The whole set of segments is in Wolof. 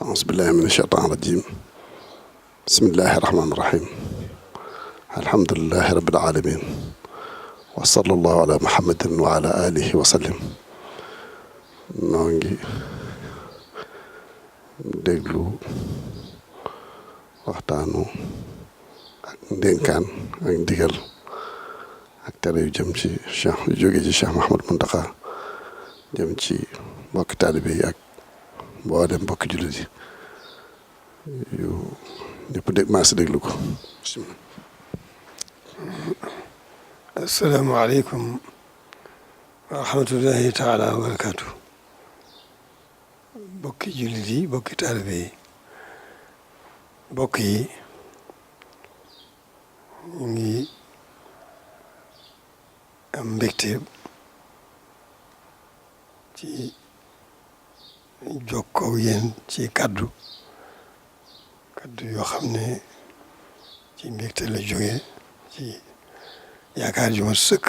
أعوذ بالله من الشيطان الرجيم بسم الله الرحمن الرحيم الحمد لله رب العالمين وصلى الله على محمد وعلى آله وسلم noo ngi déglu waxtaanu ak ndénkaan ak ndigal ak tere yu jëm ci Cheikh yu jóge ci Cheikh Mouhamadou Mountakha jëm ci mbokki taalibe yi ak mboolem mbokki jullit yi yu ñëpp maa si déglu ko. asalaamaaleykum wa rahmatullahi taala wa barakaatu. bokki jullit yi bokki taalibe yi bokk yi ñu ngi am mbégte ci jokkoo yéen ci kaddu yoo xam ne ci mbégte la jóge ci yaakaar ju ma sëkk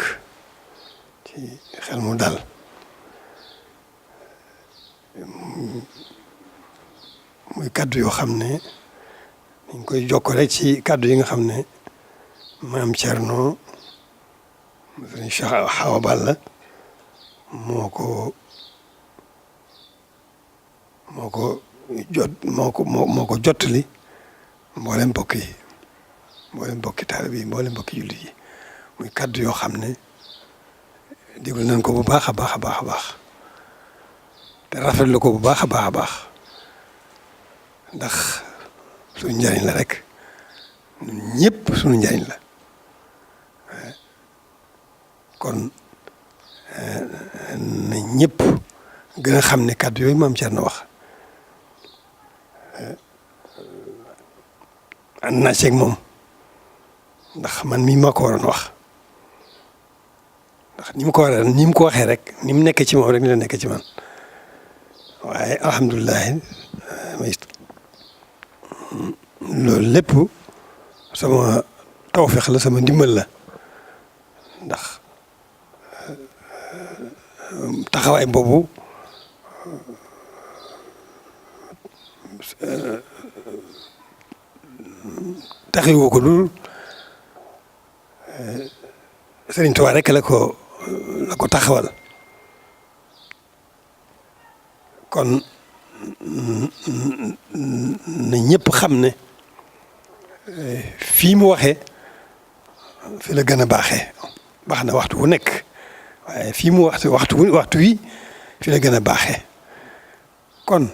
ci xel mu dal muy kaddu yoo xam ne dañ koy jokko rek ci kaddu yi nga xam ne maam Thierno sëriñ Cheikh Awa Balla moo ko jottali mboolem mbokk yi mboolem mbokki taalibe yi mboolem mbokki jullit yi muy kaddu yoo xam ne déglu nañ ko bu baax a baax a baax a baax te rafetlu ko bu baax a baax a baax ndax suñu njariñ la rek ñun ñëpp suñu njariñ la kon na ñëpp gën a xam ne kaddu yooyu maam Thierno wax ànd naa ceeg moom ndax man mii maa ko waroon wax ndax ni mu ko waxee rek ni mu nekkee ci moom rek ni la nekkee ci man waaye alhamdulilah loolu lépp sama tawfeex la sama ndimbal la ndax taxawaay boobu taxawoo ko dul Sëriñ Tuubaa rek la ko taxawal kon na ñëpp xam ne fii mu waxee fi la gën a baaxee baax na waxtu wu nekk waaye fii mu waxtu wi fi la gën a baaxee kon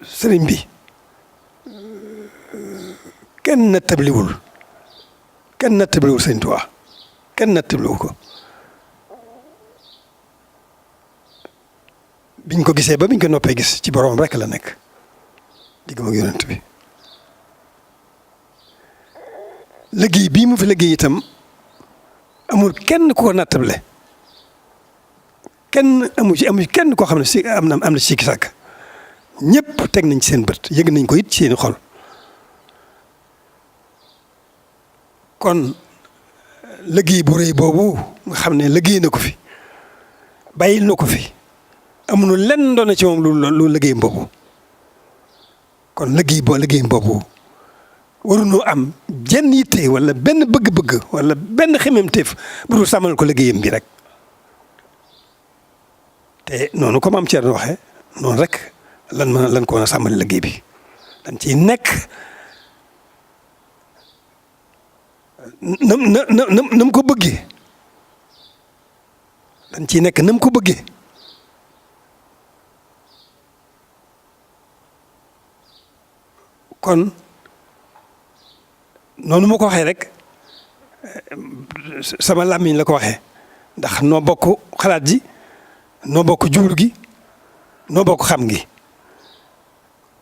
sëriñ bi kenn nattabliwul Sëriñ Tuubaa kenn nattabliwul ko biñ ko gisee ba biñ ko noppee gis ci boroom rek la nekk diggam ak yonent bi liggéey bii mu fi liggéey itam amul kenn ku ko nattable kenn amu ci kenn koo xam ne si am na sikki sàkk ñëpp teg nañ ci seen bët yëg nañ ko it ci seeni xol kon liggéey bu rëy boobu nga xam ne liggéey na ko fi bàyyil na ko fi amuñu lenn doon na ci moom lu liggéey boobu kon liggéey boobu waruñoo am jenn yitte wala benn bëgg-bëgg wala benn xememteef bu dul sàmmal ko liggéeyam bi rek te noonu comme am Thierno waxee noonu rek lan ko mën a sàmmal liggéey bi dañ ciy nekk nam ko bëggee dañ ciy nekk nam ko bëggee kon noonu ma ko waxee rek sama làmmiñ la ko waxee ndax noo bokk xalaat ji noo bokk jublu gi noo bokk xam gi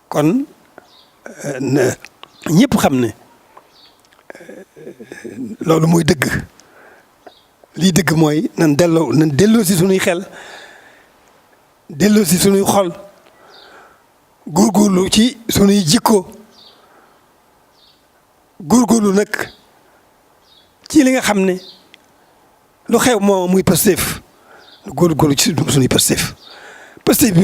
kon ñëpp xam ne loolu mooy dëgg lii dëgg mooy nan delloo si sunuy xel delloo si sunuy xol góorgóorlu ci sunuy jikko góorgóorlu nag ci li nga xam ne lu xew moo muy Pastef góorgóorlu ci sunuy Pastef Pastef bi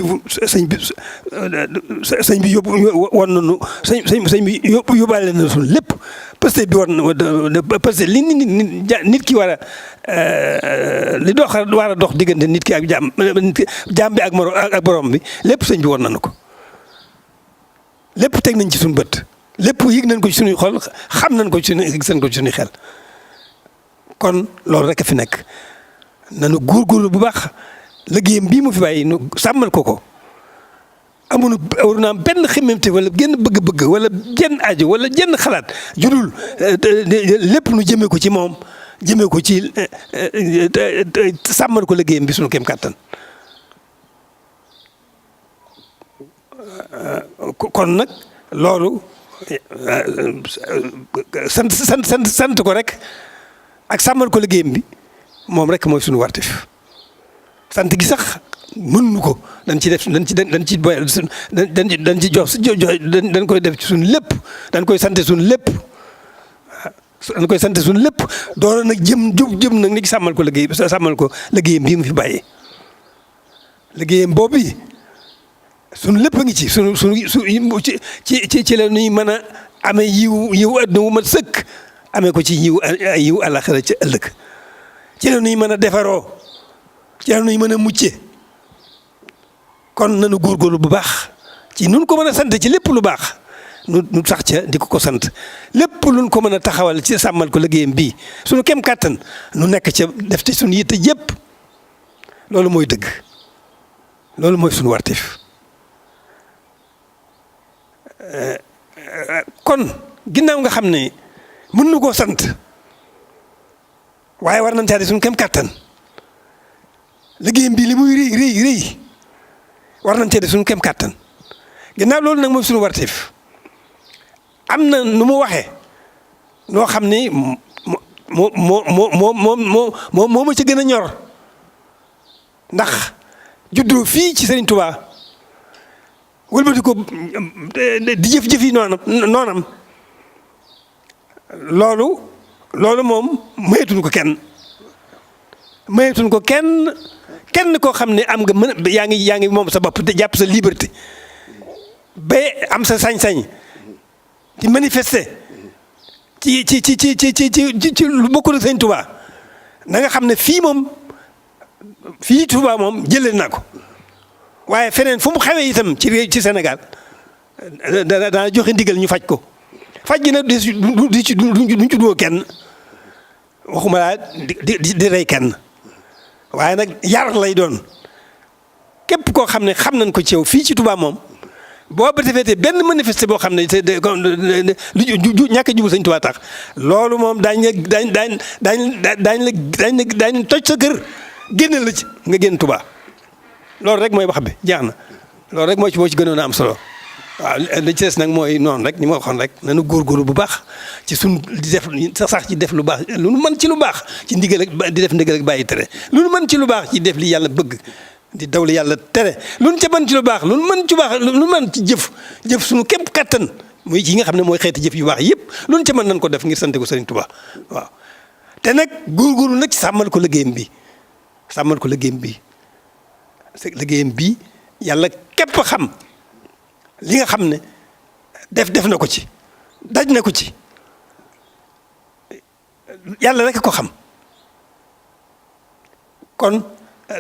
sëñ bi yóbbu woon nañu sëñ bi yóbbaale na suñu lépp Pastef bi war na Pastef li nit ki war a li war a dox diggante nit ki ak jaam bi ak borom bi lépp sëñ bi war nañu ko lépp teg nañ ci suñu bët lépp yëg nañ ko ci suñuy xol xam nañ ko ci suñuy xel kon loolu rek a fi nekk nanu góorgóorlu bu baax liggéeyam bii mu fi bàyyi nu sàmmal ko amuñu war naa am benn xemmemte wala genn bëgg-bëgg wala jenn aajo wala jenn xalaat judul lépp nu jëmee ko ci moom jëmee ko ci sàmmal ko liggéeyam bi suñu kem kàttan kon nag loolu sant ko rek ak sàmmal ko liggéeyam bi moom rek mooy suñu wartif sant gi sax mënuñu ko dañ ci boyal dañ ci jox dañ koy def ci suñu lépp dañ koy sant suñu lépp dañ koy sant suñu lépp doora nag jëm nag ni ci sàmmal ko liggéeyam bii mu fi bàyyi liggéeyam boobu suñu lépp a ngi ci ci la ñuy mën a amee yiw adduna wu mat sëkk amee ko ci yiw àllaxira ci ëllëg ci la ñuy mën a defaroo ci la ñuy mën a mucce kon nanu góorgóorlu bu baax ci nun ko mën a sant ci lépp lu baax nu sax ca di ko sant lépp luñ ko mën a taxawal ci sàmmal ko liggéeyam bii suñu kem kàttan nu nekk ca def ci suñu yitte yépp loolu mooy dëgg loolu mooy suñu wartif kon ginnaaw nga xam ne mën nu koo sant waaye war nañ caa di suñu kem kàttan liggéeyam bii li muy rëy war nañ cee di suñu kem kàttan ginnaaw loolu nag mooy suñu wartif am na nu mu waxee noo xam ni moo ma ci gën a ñor ndax juddoo fii ci Serigne Touba wëlbati ko di jëf yi noonam loolu moom mayetuñ ko kenn koo xam ne am nga yaa ngi moom sa bopp te jàpp sa liberté ba am sa sañ-sañ di manifester ci lu bokkul ak Sëñ Touba na nga xam ne fii Touba moom jëlee naa ko waaye feneen fu mu xewee itam ci Sénégal dana joxe ndigal ñu faj ko faj gi nag duñ ci duwoo kenn waxuma laa di rey kenn waaye nag yar lay doon képp koo xam ne xam nañ ko ci yow fii ci Touba moom boo ba defee benn manifeste boo xam ne lu ñàkk a jublu Sëñ Touba tax loolu moom daañu toj sa kër génne la ci nga génn Touba loolu rek mooy wax bi jeex na loolu rek moo ci gënoon a am solo waaw li ci des nag mooy noonu rek ni ma waxoon rek nañu góorgóorlu bu baax ci suñ di def sax ci def lu baax lu nu mën ci lu baax ci ndigal ak di def ndigal ak bàyyi tere lu nu mën ci lu baax ci def li yàlla bëgg di daw li yàlla tere lu nu ca mën ci lu baax lu nu mën ci baax lu nu mën ci jëf suñu képp kattan muy yi nga xam ne mooy xeeti jëf yu baax yëpp lu nu ca mën nañ ko def ngir sante ko Serigne Touba waaw te nag góorgóorlu nag sàmmal ko liggéeyam bi yàlla képp xam li nga xam ne def na ko ci daj na ko ci yàlla rek ko xam kon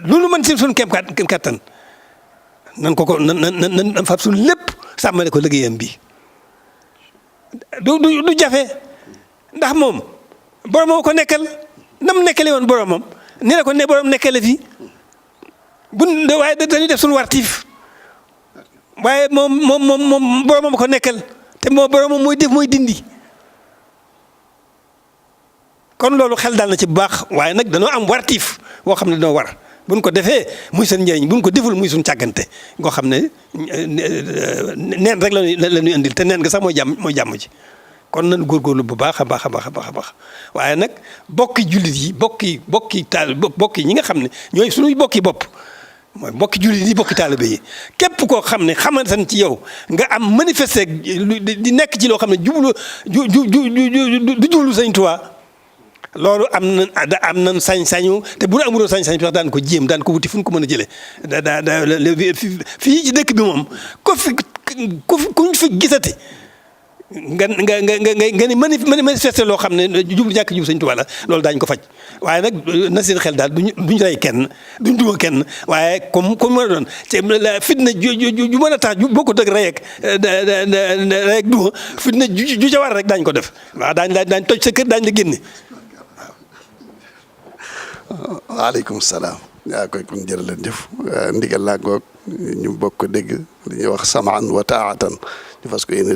lu nu mën ci suñu kem kattan nan fab suñu lépp sàmmale ko liggéeyam bi du jafe ndax moom boromam ko nekkal nam nekkale woon boromam ni la ko ne borom nekkale fii waaye dañuy def suñu wartiif waaye moom boromam ko nekkal te moom boromam mooy def mooy dindi kon loolu xel daal na ci bu baax waaye nag danoo am wartiif boo xam ne danoo war buñ ko defee muy seen njëriñ buñ ko deful muy suñ càggante ngoo xam ne neen rek la ñuy indil te neen nga sax mooy jàmm ci kon nañu góorgóorlu bu baax a baax a baax waaye nag bokki jullit yi bokki ñi nga xam ne ñooy suñuy bokki bopp mooy bokki jullit yi bokki taalibe yi képp koo xam ne xamante ne ci yow nga am manifester di nekk ci loo xam ne du jublu Sëñ Tuubaa loolu am nañ sañ-sañu te bu nu amuloo sañ-sañ sax daan ko jéem daan ko wuti fu ñu ko mën a jëlee fii ci dëkk bi moom kuñ fi gisati nga ni manifester loo xam ne jublu ñàkk jub Sëñ Tuubaa la loolu daañu ko faj waaye nag na seen xel daal duñ rey kenn duñ duma kenn waaye comme mën a doon ci fitna ju mën a tax boo ko dëgg rey ak duma fitna ju ca war rek daañu ko def waaw daañ toj sa kër daañu la génne. waaleykum salaam. yaa koy kon jërë leen jëf ndigal laa ngoog ñu bokk dégg li ñuy wax samaan wa taatan ñu fas ko yéene